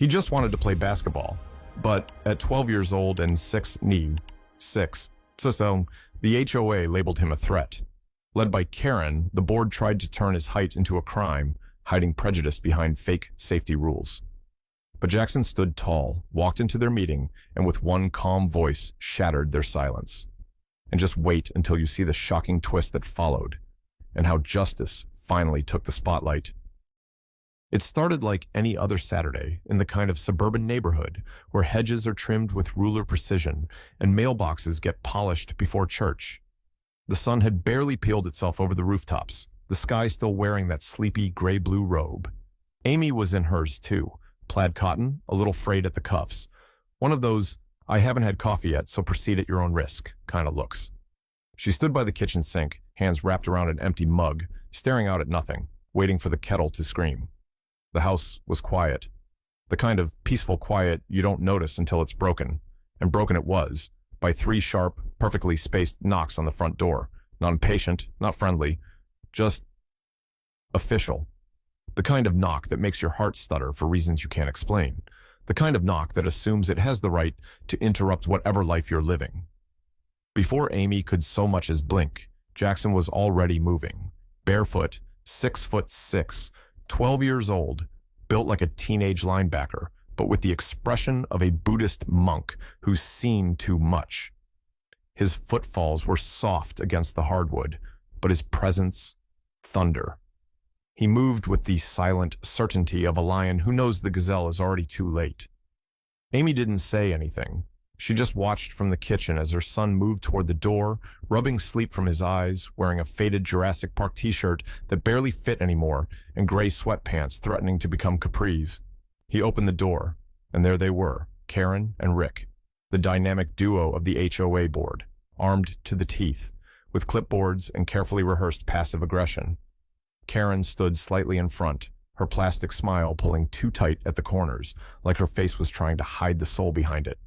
He just wanted to play basketball. But at 12 years old and 6'6", so the HOA labeled him a threat. Led by Karen, the board tried to turn his height into a crime, hiding prejudice behind fake safety rules. But Jackson stood tall, walked into their meeting, and with one calm voice shattered their silence. And just wait until you see the shocking twist that followed, and how justice finally took the spotlight. It started like any other Saturday in the kind of suburban neighborhood where hedges are trimmed with ruler precision and mailboxes get polished before church. The sun had barely peeled itself over the rooftops, the sky still wearing that sleepy gray-blue robe. Amy was in hers too, plaid cotton, a little frayed at the cuffs. One of those, I haven't had coffee yet, so proceed at your own risk kind of looks. She stood by the kitchen sink, hands wrapped around an empty mug, staring out at nothing, waiting for the kettle to scream. The house was quiet. The kind of peaceful quiet you don't notice until it's broken. And broken it was, by 3 sharp, perfectly spaced knocks on the front door. Not impatient, not friendly, just official. The kind of knock that makes your heart stutter for reasons you can't explain. The kind of knock that assumes it has the right to interrupt whatever life you're living. Before Amy could so much as blink, Jackson was already moving. Barefoot, 6'6", 12 years old, built like a teenage linebacker, but with the expression of a Buddhist monk who's seen too much. His footfalls were soft against the hardwood, but his presence, thunder. He moved with the silent certainty of a lion who knows the gazelle is already too late. Amy didn't say anything. She just watched from the kitchen as her son moved toward the door, rubbing sleep from his eyes, wearing a faded Jurassic Park t-shirt that barely fit anymore, and gray sweatpants threatening to become capris. He opened the door, and there they were, Karen and Rick, the dynamic duo of the HOA board, armed to the teeth, with clipboards and carefully rehearsed passive aggression. Karen stood slightly in front, her plastic smile pulling too tight at the corners, like her face was trying to hide the soul behind it.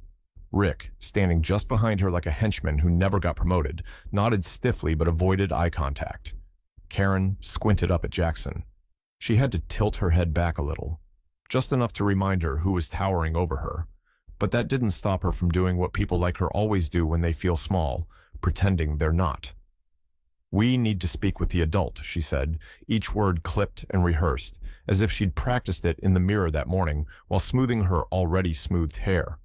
Rick, standing just behind her like a henchman who never got promoted, nodded stiffly but avoided eye contact. Karen squinted up at Jackson. She had to tilt her head back a little, just enough to remind her who was towering over her. But that didn't stop her from doing what people like her always do when they feel small, pretending they're not. "We need to speak with the adult," she said, each word clipped and rehearsed, as if she'd practiced it in the mirror that morning while smoothing her already smoothed hair.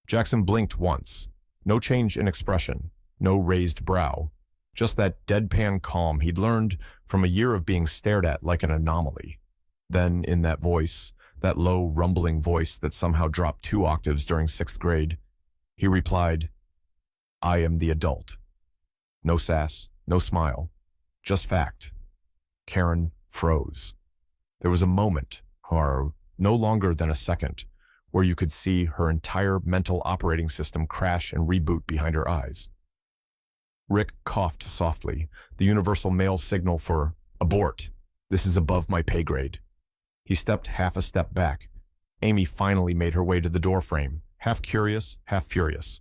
Jackson blinked once. No change in expression, no raised brow, just that deadpan calm he'd learned from a year of being stared at like an anomaly. Then, in that voice, that low, rumbling voice that somehow dropped 2 octaves during 6th grade, he replied, "I am the adult." No sass, no smile, just fact. Karen froze. There was a moment, or no longer than a second, where you could see her entire mental operating system crash and reboot behind her eyes. Rick coughed softly, the universal male signal for abort. This is above my pay grade. He stepped half a step back. Amy finally made her way to the doorframe, half curious, half furious.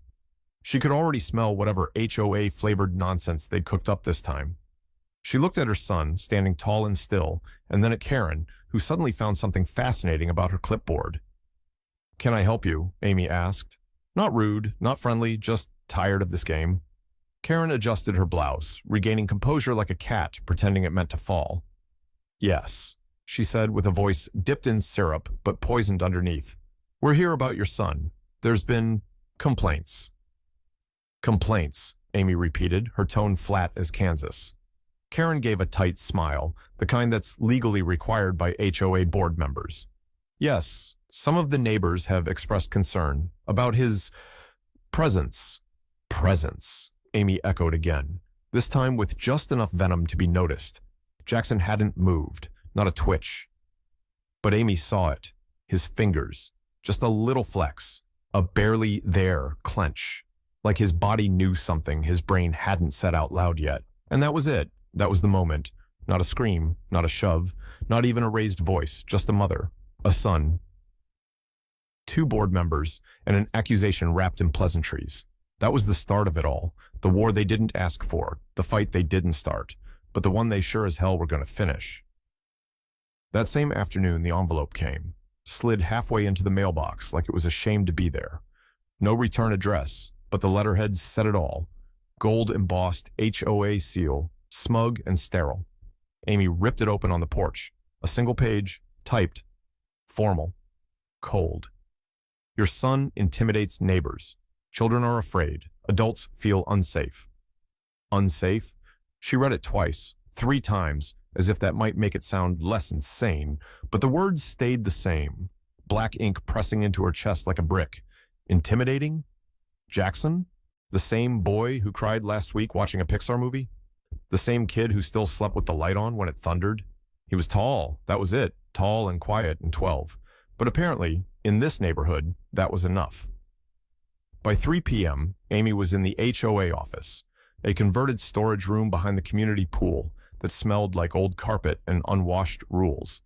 She could already smell whatever HOA-flavored nonsense they'd cooked up this time. She looked at her son, standing tall and still, and then at Karen, who suddenly found something fascinating about her clipboard. "Can I help you?" Amy asked. Not rude, not friendly, just tired of this game. Karen adjusted her blouse, regaining composure like a cat, pretending it meant to fall. "Yes," she said with a voice dipped in syrup but poisoned underneath. "We're here about your son. There's been complaints." "Complaints," Amy repeated, her tone flat as Kansas. Karen gave a tight smile, the kind that's legally required by HOA board members. "Yes, some of the neighbors have expressed concern about his presence." "Presence," Amy echoed again, this time with just enough venom to be noticed. Jackson hadn't moved, not a twitch. But Amy saw it, his fingers, just a little flex, a barely there clench, like his body knew something his brain hadn't said out loud yet. And that was it. That was the moment. Not a scream, not a shove, not even a raised voice, just a mother, a son, 2 board members, and an accusation wrapped in pleasantries. That was the start of it all, the war they didn't ask for, the fight they didn't start, but the one they sure as hell were going to finish. That same afternoon, the envelope came. slid halfway into the mailbox like it was ashamed to be there. No return address, but the letterhead said it all. Gold embossed HOA seal, smug and sterile. Amy ripped it open on the porch. A single page, typed, formal, cold. Your son intimidates neighbors. Children are afraid. Adults feel unsafe. Unsafe? She read it twice, 3 times, as if that might make it sound less insane, but the words stayed the same, black ink pressing into her chest like a brick. Intimidating? Jackson? The same boy who cried last week watching a Pixar movie? The same kid who still slept with the light on when it thundered? He was tall, that was it, tall and quiet and 12. But apparently, in this neighborhood, that was enough. By 3 p.m., Amy was in the HOA office, a converted storage room behind the community pool that smelled like old carpet and unwashed rules.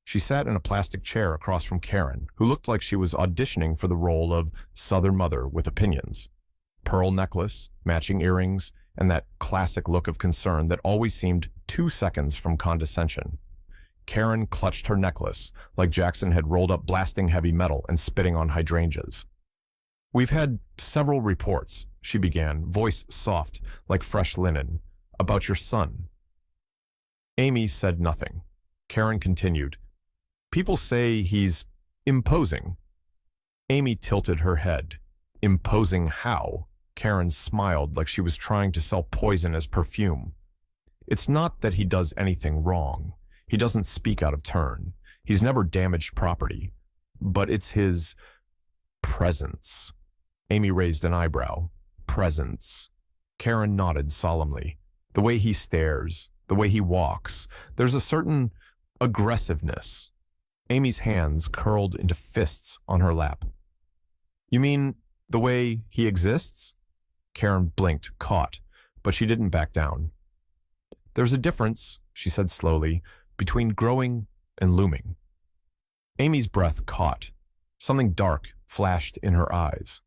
She sat in a plastic chair across from Karen, who looked like she was auditioning for the role of Southern mother with opinions. Pearl necklace, matching earrings, and that classic look of concern that always seemed 2 seconds from condescension. Karen clutched her necklace like Jackson had rolled up blasting heavy metal and spitting on hydrangeas. We've had several reports, she began, voice soft like fresh linen, about your son. Amy said nothing. Karen continued, people say he's imposing. Amy tilted her head. Imposing how? Karen smiled like she was trying to sell poison as perfume. It's not that he does anything wrong. He doesn't speak out of turn. He's never damaged property. But it's his presence. Amy raised an eyebrow. Presence. Karen nodded solemnly. The way he stares, the way he walks, there's a certain aggressiveness. Amy's hands curled into fists on her lap. You mean the way he exists? Karen blinked, caught, but she didn't back down. There's a difference, she said slowly, between growing and looming. Amy's breath caught. Something dark flashed in her eyes.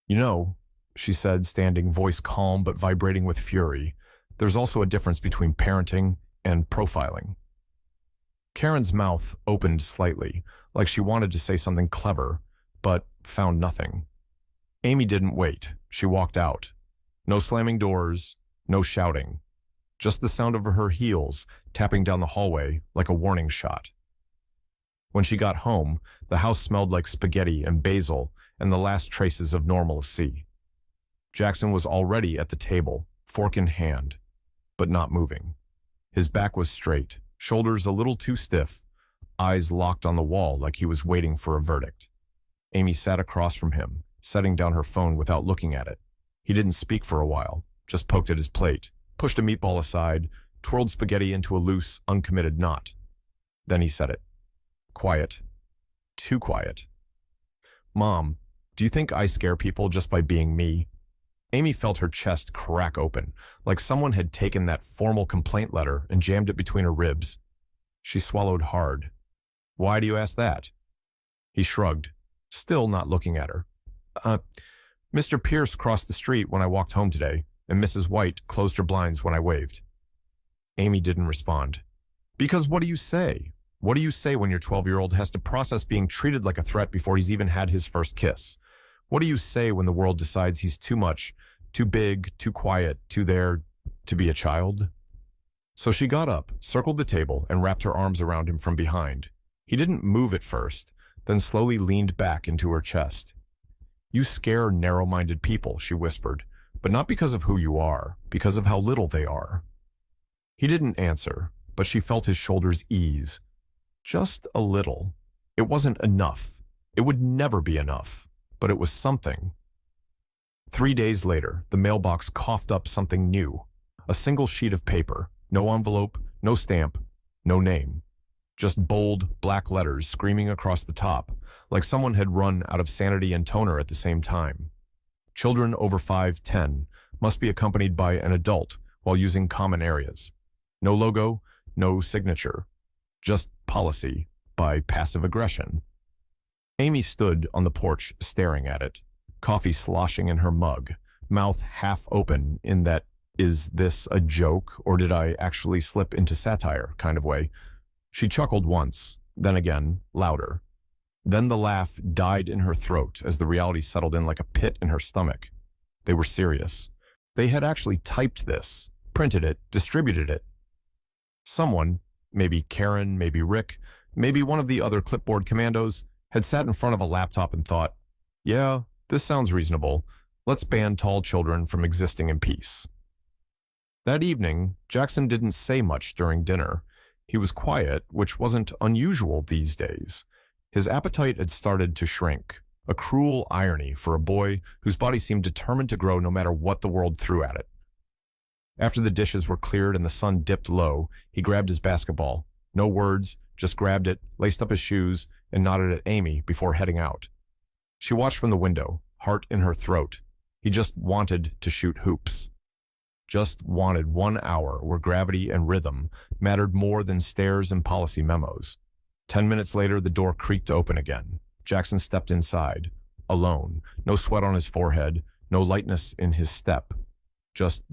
You know, she said, standing, voice calm but vibrating with fury, there's also a difference between parenting and profiling. Karen's mouth opened slightly, like she wanted to say something clever, but found nothing. Amy didn't wait. She walked out. No slamming doors, no shouting. Just the sound of her heels tapping down the hallway like a warning shot. When she got home, the house smelled like spaghetti and basil and the last traces of normalcy. Jackson was already at the table, fork in hand, but not moving. His back was straight, shoulders a little too stiff, eyes locked on the wall like he was waiting for a verdict. Amy sat across from him, setting down her phone without looking at it. He didn't speak for a while, just poked at his plate, pushed a meatball aside, twirled spaghetti into a loose, uncommitted knot. Then he said it. Quiet. Too quiet. Mom, do you think I scare people just by being me? Amy felt her chest crack open, like someone had taken that formal complaint letter and jammed it between her ribs. She swallowed hard. Why do you ask that? He shrugged, still not looking at her. Mr. Pierce crossed the street when I walked home today, and Mrs. White closed her blinds when I waved. Amy didn't respond. Because what do you say? What do you say when your 12-year-old has to process being treated like a threat before he's even had his first kiss? What do you say when the world decides he's too much, too big, too quiet, too there to be a child? So she got up, circled the table, and wrapped her arms around him from behind. He didn't move at first, then slowly leaned back into her chest. You scare narrow-minded people, she whispered, but not because of who you are, because of how little they are. He didn't answer, but she felt his shoulders ease. Just a little. It wasn't enough. It would never be enough, but it was something. 3 days later, the mailbox coughed up something new. A single sheet of paper, no envelope, no stamp, no name. Just bold, black letters screaming across the top, like someone had run out of sanity and toner at the same time. Children over 5'10" must be accompanied by an adult while using common areas. No logo, no signature. Just policy by passive aggression. Amy stood on the porch staring at it, coffee sloshing in her mug, mouth half open in that, is this a joke or did I actually slip into satire kind of way. She chuckled once, then again, louder. Then the laugh died in her throat as the reality settled in like a pit in her stomach. They were serious. They had actually typed this, printed it, distributed it. Someone, maybe Karen, maybe Rick, maybe one of the other clipboard commandos, had sat in front of a laptop and thought, yeah, this sounds reasonable. Let's ban tall children from existing in peace. That evening, Jackson didn't say much during dinner. He was quiet, which wasn't unusual these days. His appetite had started to shrink, a cruel irony for a boy whose body seemed determined to grow no matter what the world threw at it. After the dishes were cleared and the sun dipped low, he grabbed his basketball. No words, just grabbed it, laced up his shoes, and nodded at Amy before heading out. She watched from the window, heart in her throat. He just wanted to shoot hoops. Just wanted 1 hour where gravity and rhythm mattered more than stairs and policy memos. 10 minutes later, the door creaked open again. Jackson stepped inside, alone, no sweat on his forehead, no lightness in his step, just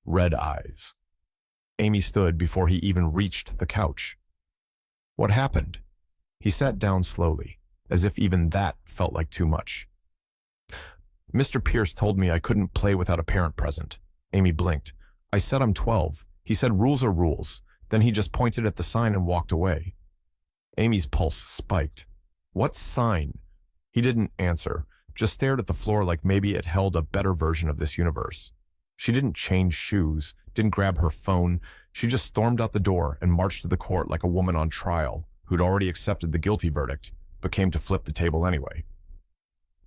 red eyes. Amy stood before he even reached the couch. What happened? He sat down slowly, as if even that felt like too much. Mr. Pierce told me I couldn't play without a parent present. Amy blinked. I said I'm 12. He said rules are rules. Then he just pointed at the sign and walked away. Amy's pulse spiked. What sign? He didn't answer, just stared at the floor like maybe it held a better version of this universe. She didn't change shoes, didn't grab her phone. She just stormed out the door and marched to the court like a woman on trial who'd already accepted the guilty verdict, but came to flip the table anyway.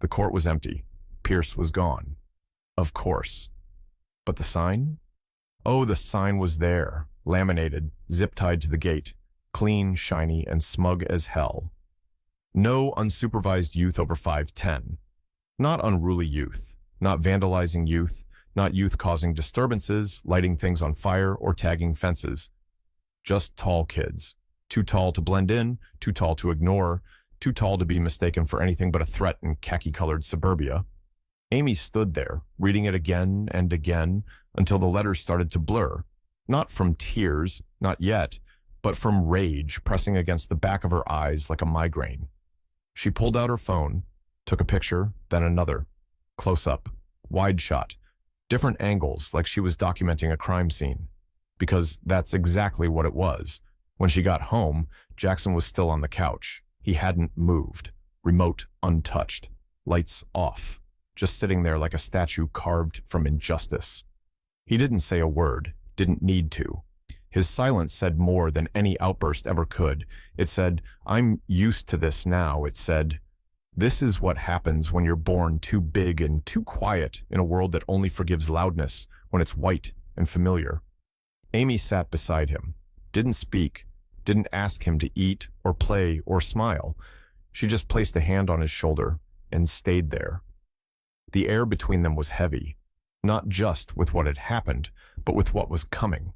The court was empty. Pierce was gone. Of course. But the sign? Oh, the sign was there, laminated, zip-tied to the gate, clean, shiny, and smug as hell. No unsupervised youth over 5'10". Not unruly youth, not vandalizing youth, not youth causing disturbances, lighting things on fire, or tagging fences. Just tall kids. Too tall to blend in, too tall to ignore, too tall to be mistaken for anything but a threat in khaki-colored suburbia. Amy stood there, reading it again and again, until the letters started to blur. Not from tears, not yet, but from rage pressing against the back of her eyes like a migraine. She pulled out her phone, took a picture, then another. Close up, wide shot, different angles like she was documenting a crime scene. Because that's exactly what it was. When she got home, Jackson was still on the couch. He hadn't moved. Remote untouched. Lights off. Just sitting there like a statue carved from injustice. He didn't say a word, didn't need to. His silence said more than any outburst ever could. It said, I'm used to this now. It said, this is what happens when you're born too big and too quiet in a world that only forgives loudness when it's white and familiar. Amy sat beside him, didn't speak, didn't ask him to eat or play or smile. She just placed a hand on his shoulder and stayed there. The air between them was heavy, not just with what had happened, but with what was coming.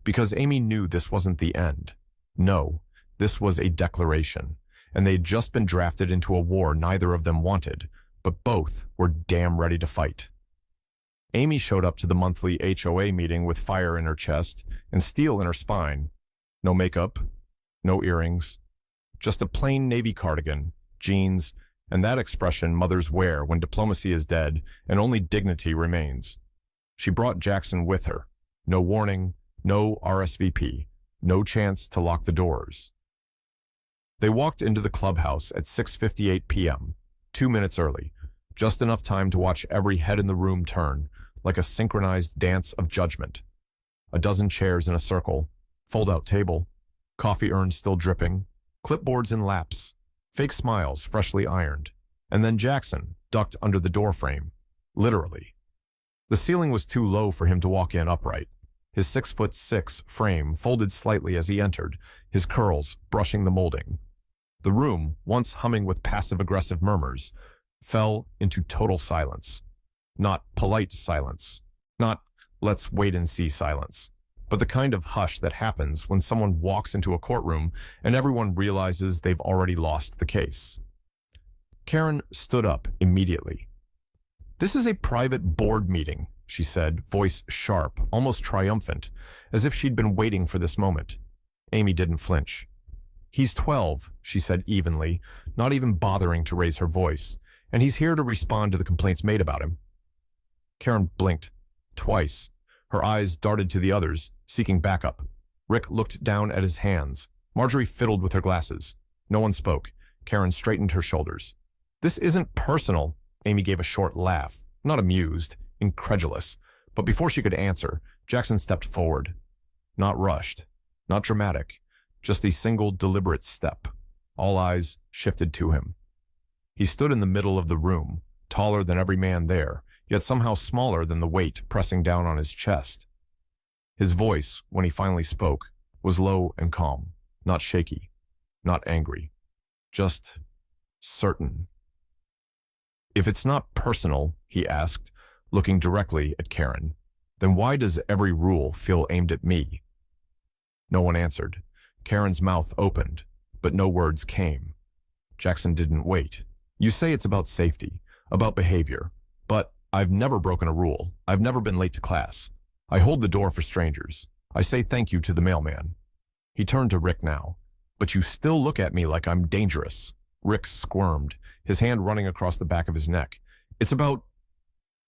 Because Amy knew this wasn't the end. No, this was a declaration, and they'd just been drafted into a war neither of them wanted, but both were damn ready to fight. Amy showed up to the monthly HOA meeting with fire in her chest and steel in her spine. No makeup, no earrings, just a plain navy cardigan, jeans, and that expression mothers wear when diplomacy is dead and only dignity remains. She brought Jackson with her. No warning, no RSVP, no chance to lock the doors. They walked into the clubhouse at 6:58 p.m., 2 minutes early, just enough time to watch every head in the room turn, like a synchronized dance of judgment. A dozen chairs in a circle, fold-out table, coffee urns still dripping, clipboards in laps, fake smiles freshly ironed, and then Jackson, ducked under the doorframe, literally. The ceiling was too low for him to walk in upright. His 6'6" frame folded slightly as he entered, his curls brushing the molding. The room, once humming with passive-aggressive murmurs, fell into total silence. Not polite silence. Not let's wait and see silence. But the kind of hush that happens when someone walks into a courtroom and everyone realizes they've already lost the case. Karen stood up immediately. This is a private board meeting, she said, voice sharp, almost triumphant, as if she'd been waiting for this moment. Amy didn't flinch. He's 12, she said evenly, not even bothering to raise her voice, and he's here to respond to the complaints made about him. Karen blinked twice. Her eyes darted to the others, seeking backup. Rick looked down at his hands. Marjorie fiddled with her glasses. No one spoke. Karen straightened her shoulders. This isn't personal. Amy gave a short laugh, not amused, incredulous. But before she could answer, Jackson stepped forward. Not rushed, not dramatic, just a single deliberate step. All eyes shifted to him. He stood in the middle of the room, taller than every man there, yet somehow smaller than the weight pressing down on his chest. His voice, when he finally spoke, was low and calm, not shaky, not angry, just certain. If it's not personal, he asked, looking directly at Karen, then why does every rule feel aimed at me? No one answered. Karen's mouth opened, but no words came. Jackson didn't wait. You say it's about safety, about behavior, but I've never broken a rule. I've never been late to class. I hold the door for strangers. I say thank you to the mailman. He turned to Rick now. But you still look at me like I'm dangerous. Rick squirmed, his hand running across the back of his neck. It's about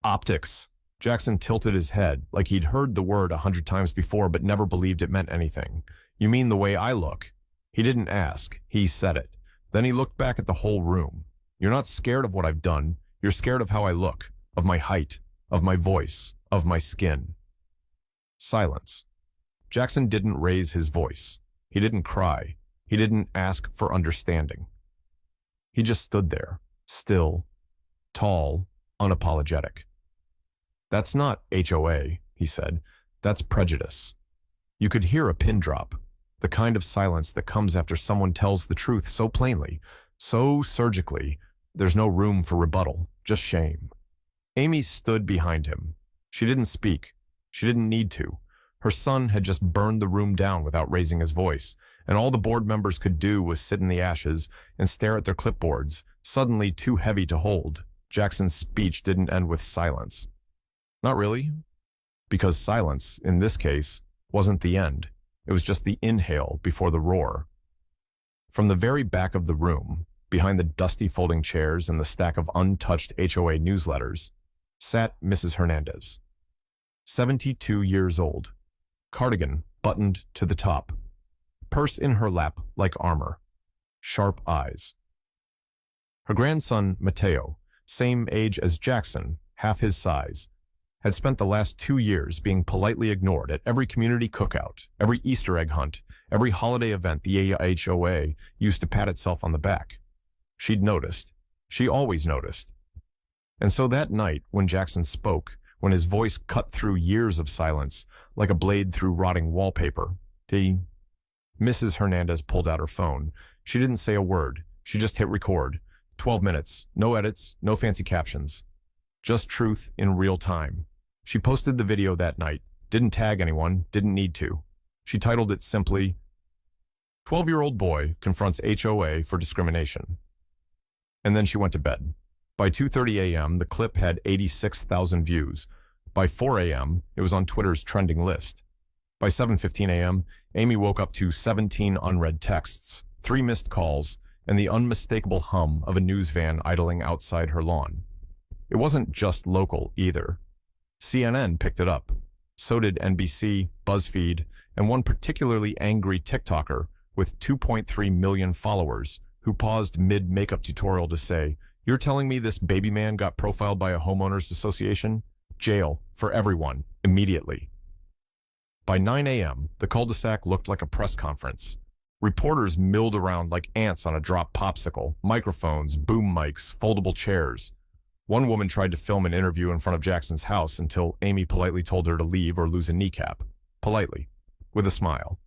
optics. Jackson tilted his head like he'd heard the word 100 times before but never believed it meant anything. You mean the way I look? He didn't ask. He said it. Then he looked back at the whole room. You're not scared of what I've done. You're scared of how I look, of my height, of my voice, of my skin. Silence. Jackson didn't raise his voice. He didn't cry. He didn't ask for understanding. He just stood there, still, tall, unapologetic. That's not HOA, he said. That's prejudice. You could hear a pin drop, the kind of silence that comes after someone tells the truth so plainly, so surgically, there's no room for rebuttal, just shame. Amy stood behind him. She didn't speak. She didn't need to. Her son had just burned the room down without raising his voice, and all the board members could do was sit in the ashes and stare at their clipboards, suddenly too heavy to hold. Jackson's speech didn't end with silence. Not really, because silence, in this case, wasn't the end. It was just the inhale before the roar. From the very back of the room, behind the dusty folding chairs and the stack of untouched HOA newsletters, sat Mrs. Hernandez. 72 years old, cardigan buttoned to the top, purse in her lap like armor, sharp eyes. Her grandson, Mateo, same age as Jackson, half his size, had spent the last 2 years being politely ignored at every community cookout, every Easter egg hunt, every holiday event the HOA used to pat itself on the back. She'd noticed. She always noticed. And so that night, when Jackson spoke, when his voice cut through years of silence, like a blade through rotting wallpaper, Mrs. Hernandez pulled out her phone. She didn't say a word. She just hit record. 12 minutes. No edits, no fancy captions. Just truth in real time. She posted the video that night. Didn't tag anyone. Didn't need to. She titled it simply, 12-year-old boy confronts HOA for discrimination. And then she went to bed. By 2:30 a.m., the clip had 86,000 views. By 4 a.m., it was on Twitter's trending list. By 7:15 a.m., Amy woke up to 17 unread texts, 3 missed calls, and the unmistakable hum of a news van idling outside her lawn. It wasn't just local, either. CNN picked it up. So did NBC, BuzzFeed, and one particularly angry TikToker with 2.3 million followers who paused mid-makeup tutorial to say, "You're telling me this baby man got profiled by a homeowners association? Jail for everyone, immediately." By 9 a.m., the cul-de-sac looked like a press conference. Reporters milled around like ants on a drop popsicle, microphones, boom mics, foldable chairs. One woman tried to film an interview in front of Jackson's house until Amy politely told her to leave or lose a kneecap. Politely, with a smile.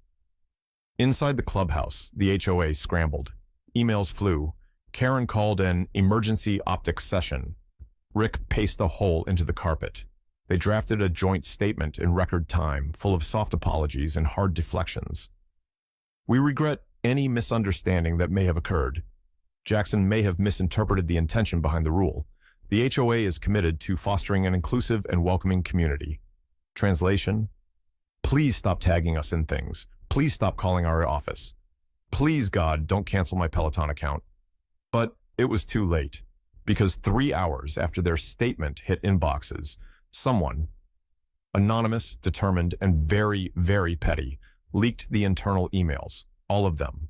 Inside the clubhouse, the HOA scrambled. Emails flew. Karen called an emergency optics session. Rick paced a hole into the carpet. They drafted a joint statement in record time, full of soft apologies and hard deflections. "We regret any misunderstanding that may have occurred. Jackson may have misinterpreted the intention behind the rule. The HOA is committed to fostering an inclusive and welcoming community." Translation: please stop tagging us in things. Please stop calling our office. Please, God, don't cancel my Peloton account. But it was too late, because 3 hours after their statement hit inboxes, someone, anonymous, determined, and very, very petty, leaked the internal emails, all of them.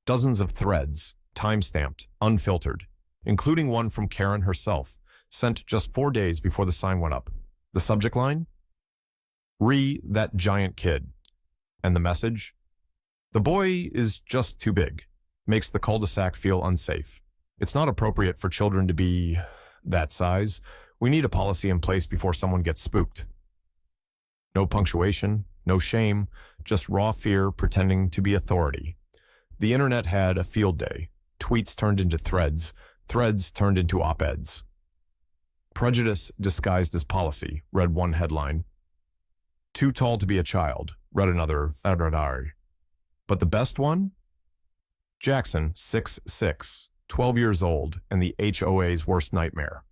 Dozens of threads, time-stamped, unfiltered, including one from Karen herself, sent just 4 days before the sign went up. The subject line? That giant kid. And the message? The boy is just too big. Makes the cul-de-sac feel unsafe. It's not appropriate for children to be that size. We need a policy in place before someone gets spooked. No punctuation, no shame, just raw fear pretending to be authority. The internet had a field day. Tweets turned into threads. Threads turned into op-eds. Prejudice disguised as policy, read one headline. Too tall to be a child, read another. But the best one? Jackson, 6'6", 12 years old, and the HOA's worst nightmare.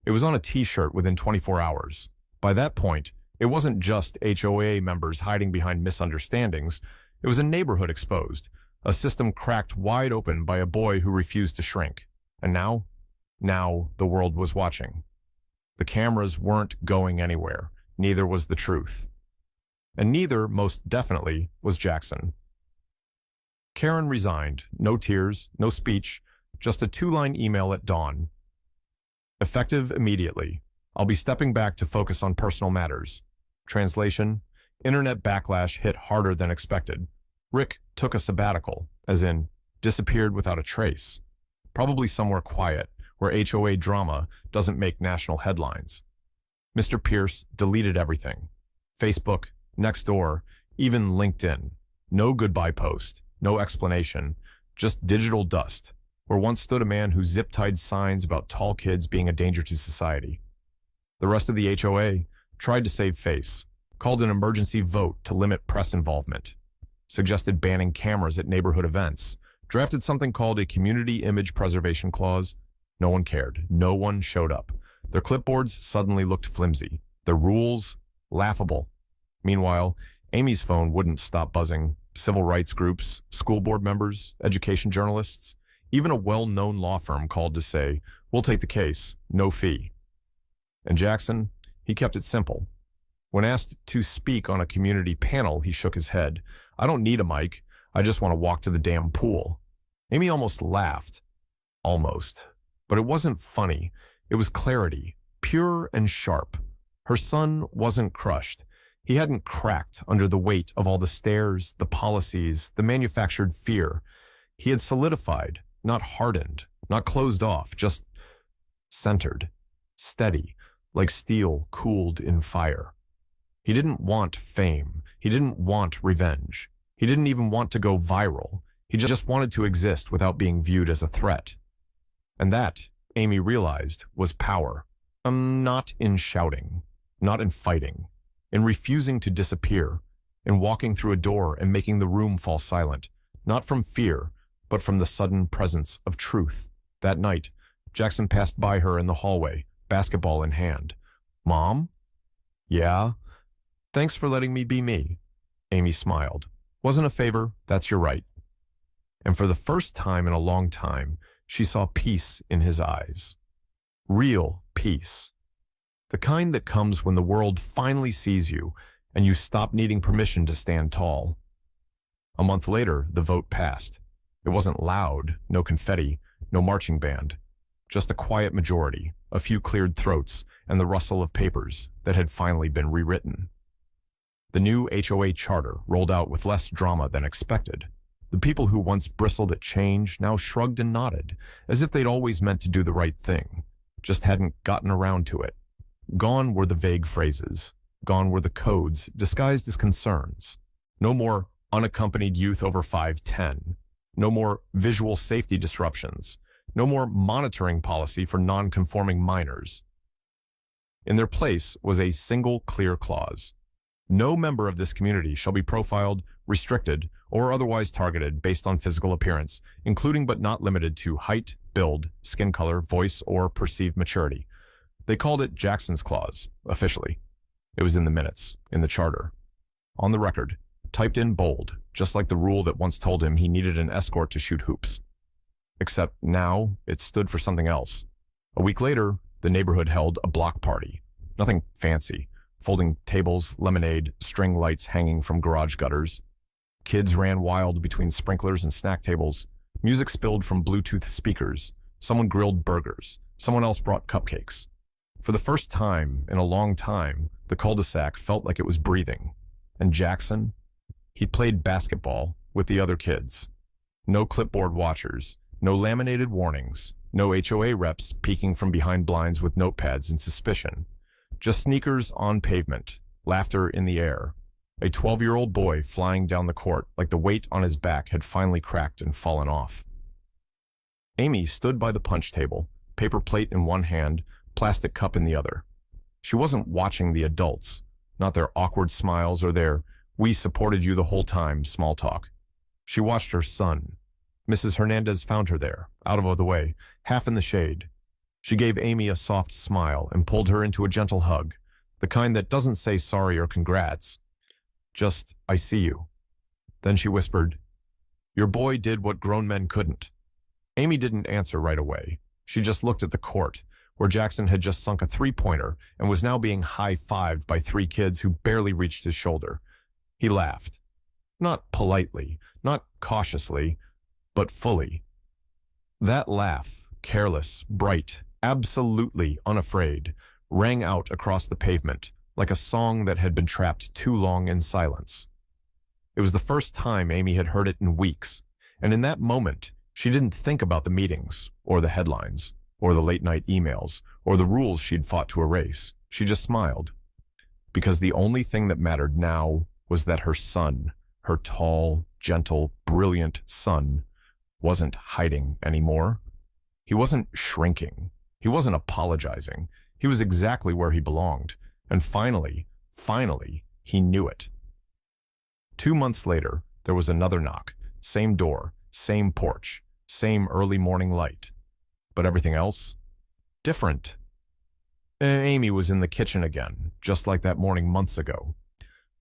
It was on a t-shirt within 24 hours. By that point, it wasn't just HOA members hiding behind misunderstandings. It was a neighborhood exposed, a system cracked wide open by a boy who refused to shrink. And now the world was watching. The cameras weren't going anywhere. Neither was the truth. And neither, most definitely, was Jackson. Karen resigned. No tears, no speech, just a 2-line email at dawn. Effective immediately. I'll be stepping back to focus on personal matters. Translation: internet backlash hit harder than expected. Rick took a sabbatical, as in, disappeared without a trace. Probably somewhere quiet, where HOA drama doesn't make national headlines. Mr. Pierce deleted everything. Facebook, Nextdoor, even LinkedIn. No goodbye post, no explanation, just digital dust, where once stood a man who zip-tied signs about tall kids being a danger to society. The rest of the HOA tried to save face, called an emergency vote to limit press involvement, suggested banning cameras at neighborhood events, drafted something called a community image preservation clause. No one cared. No one showed up. Their clipboards suddenly looked flimsy. Their rules, laughable. Meanwhile, Amy's phone wouldn't stop buzzing. Civil rights groups, school board members, education journalists, even a well-known law firm called to say, "We'll take the case, no fee." And Jackson, he kept it simple. When asked to speak on a community panel, he shook his head. "I don't need a mic. I just want to walk to the damn pool." Amy almost laughed. Almost. But it wasn't funny. It was clarity, pure and sharp. Her son wasn't crushed. He hadn't cracked under the weight of all the stares, the policies, the manufactured fear. He had solidified, not hardened, not closed off, just centered, steady, like steel cooled in fire. He didn't want fame. He didn't want revenge. He didn't even want to go viral. He just wanted to exist without being viewed as a threat. And that, Amy realized, was power. Not in shouting, not in fighting, in refusing to disappear, in walking through a door and making the room fall silent, not from fear, but from the sudden presence of truth. That night, Jackson passed by her in the hallway, basketball in hand. "Mom?" "Yeah?" "Thanks for letting me be me." Amy smiled. "Wasn't a favor, that's your right." And for the first time in a long time, she saw peace in his eyes. Real peace. The kind that comes when the world finally sees you and you stop needing permission to stand tall. A month later, the vote passed. It wasn't loud, no confetti, no marching band. Just a quiet majority, a few cleared throats, and the rustle of papers that had finally been rewritten. The new HOA charter rolled out with less drama than expected. The people who once bristled at change now shrugged and nodded, as if they'd always meant to do the right thing, just hadn't gotten around to it. Gone were the vague phrases. Gone were the codes, disguised as concerns. No more unaccompanied youth over 5'10". No more visual safety disruptions. No more monitoring policy for non-conforming minors. In their place was a single clear clause. No member of this community shall be profiled, restricted, or otherwise targeted based on physical appearance, including but not limited to height, build, skin color, voice, or perceived maturity. They called it Jackson's Clause, officially. It was in the minutes, in the charter. On the record, typed in bold, just like the rule that once told him he needed an escort to shoot hoops. Except now, it stood for something else. A week later, the neighborhood held a block party. Nothing fancy. Folding tables, lemonade, string lights hanging from garage gutters. Kids ran wild between sprinklers and snack tables. Music spilled from Bluetooth speakers. Someone grilled burgers. Someone else brought cupcakes. For the first time in a long time, the cul-de-sac felt like it was breathing. And Jackson? He played basketball with the other kids. No clipboard watchers. No laminated warnings. No HOA reps peeking from behind blinds with notepads in suspicion. Just sneakers on pavement, laughter in the air. A 12-year-old boy flying down the court like the weight on his back had finally cracked and fallen off. Amy stood by the punch table, paper plate in one hand, plastic cup in the other. She wasn't watching the adults, not their awkward smiles or their "we supported you the whole time" small talk. She watched her son. Mrs. Hernandez found her there, out of the way, half in the shade. She gave Amy a soft smile and pulled her into a gentle hug, the kind that doesn't say sorry or congrats. Just, "I see you." Then she whispered, "Your boy did what grown men couldn't." Amy didn't answer right away. She just looked at the court, where Jackson had just sunk a three-pointer and was now being high-fived by three kids who barely reached his shoulder. He laughed. Not politely, not cautiously, but fully. That laugh, careless, bright, absolutely unafraid, rang out across the pavement like a song that had been trapped too long in silence. It was the first time Amy had heard it in weeks, and in that moment, she didn't think about the meetings, or the headlines, or the late-night emails, or the rules she'd fought to erase. She just smiled. Because the only thing that mattered now was that her son, her tall, gentle, brilliant son, wasn't hiding anymore. He wasn't shrinking. He wasn't apologizing. He was exactly where he belonged. And finally, he knew it. 2 months later, there was another knock. Same door, same porch, same early morning light. But everything else? Different. Amy was in the kitchen again, just like that morning months ago.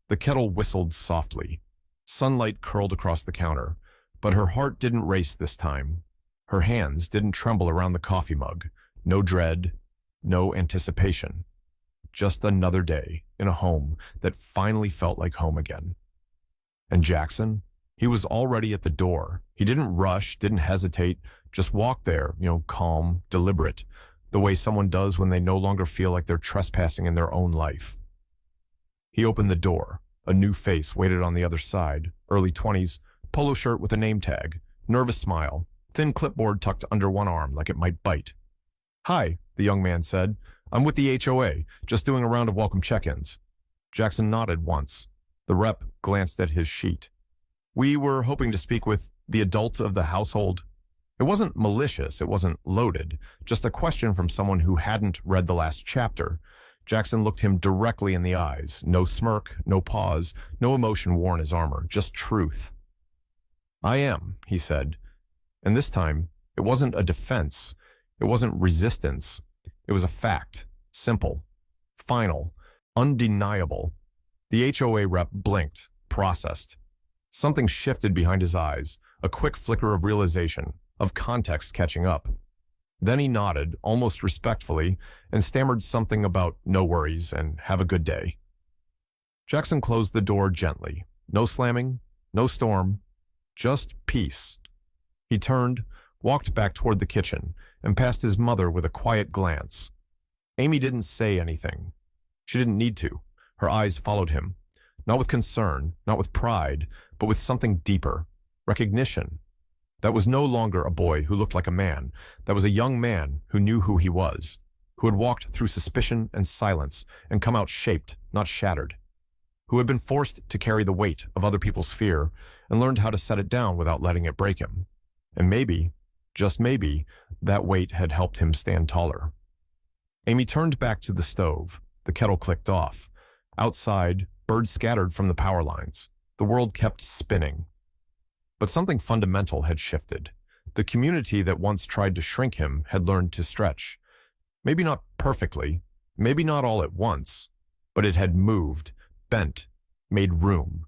The kettle whistled softly. Sunlight curled across the counter, but her heart didn't race this time. Her hands didn't tremble around the coffee mug. No dread, no anticipation. Just another day in a home that finally felt like home again. And Jackson? He was already at the door. He didn't rush, didn't hesitate, just walked there, calm, deliberate, the way someone does when they no longer feel like they're trespassing in their own life. He opened the door. A new face waited on the other side, early 20s, polo shirt with a name tag, nervous smile, thin clipboard tucked under one arm like it might bite. "Hi," the young man said. "I'm with the HOA, just doing a round of welcome check-ins." Jackson nodded once. The rep glanced at his sheet. "We were hoping to speak with the adult of the household." It wasn't malicious, it wasn't loaded, just a question from someone who hadn't read the last chapter. Jackson looked him directly in the eyes. No smirk, no pause, no emotion wore in his armor, just truth. "I am," he said. And this time, it wasn't a defense. It wasn't resistance. It was a fact. Simple. Final. Undeniable. The HOA rep blinked, processed. Something shifted behind his eyes, a quick flicker of realization, of context catching up. Then he nodded, almost respectfully, and stammered something about "no worries" and "have a good day." Jackson closed the door gently. No slamming, no storm, just peace. He turned, walked back toward the kitchen, and past his mother with a quiet glance. Amy didn't say anything. She didn't need to. Her eyes followed him. Not with concern, not with pride, but with something deeper. Recognition. That was no longer a boy who looked like a man. That was a young man who knew who he was, who had walked through suspicion and silence and come out shaped, not shattered, who had been forced to carry the weight of other people's fear and learned how to set it down without letting it break him. And maybe, just maybe, that weight had helped him stand taller. Amy turned back to the stove. The kettle clicked off. Outside, birds scattered from the power lines. The world kept spinning. But something fundamental had shifted. The community that once tried to shrink him had learned to stretch. Maybe not perfectly, maybe not all at once, but it had moved, bent, made room.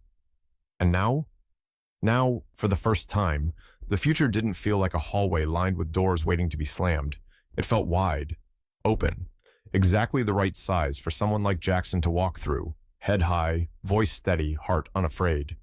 And now? Now, for the first time, the future didn't feel like a hallway lined with doors waiting to be slammed. It felt wide, open, exactly the right size for someone like Jackson to walk through, head high, voice steady, heart unafraid.